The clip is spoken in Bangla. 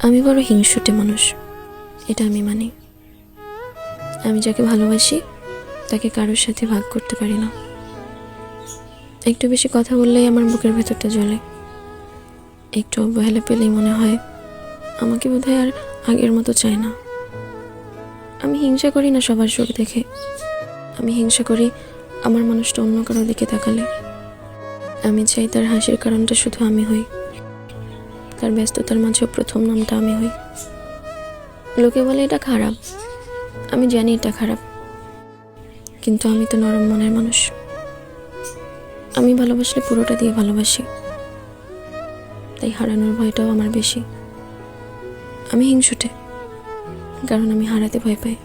আমি বড় হিংসুটে মানুষ, এটা আমি মানি। আমি যাকে ভালোবাসি তাকে কারোর সাথে ভাগ করতে পারি না। একটু বেশি কথা বললেই আমার বুকের ভেতরটা জ্বলে। একটু অবহেলা পেলেই মনে হয় আমাকে বোধহয় আর আগের মতো চায় না। আমি হিংসা করি না সবার সুখ দেখে, আমি হিংসা করি আমার মানুষটা অন্য কারোর দিকে তাকালে। আমি চাই তার হাসির কারণটা শুধু আমি হই, তার ব্যস্ততার মাঝেও প্রথম নামটা আমি হই। লোকে বলে এটা খারাপ, আমি জানি এটা খারাপ, কিন্তু আমি তো নরম মনের মানুষ। আমি ভালোবাসলে পুরোটা দিয়ে ভালোবাসি, তাই হারানোর ভয়টাও আমার বেশি। আমি হিংসুটে কারণ আমি হারাতে ভয় পাই।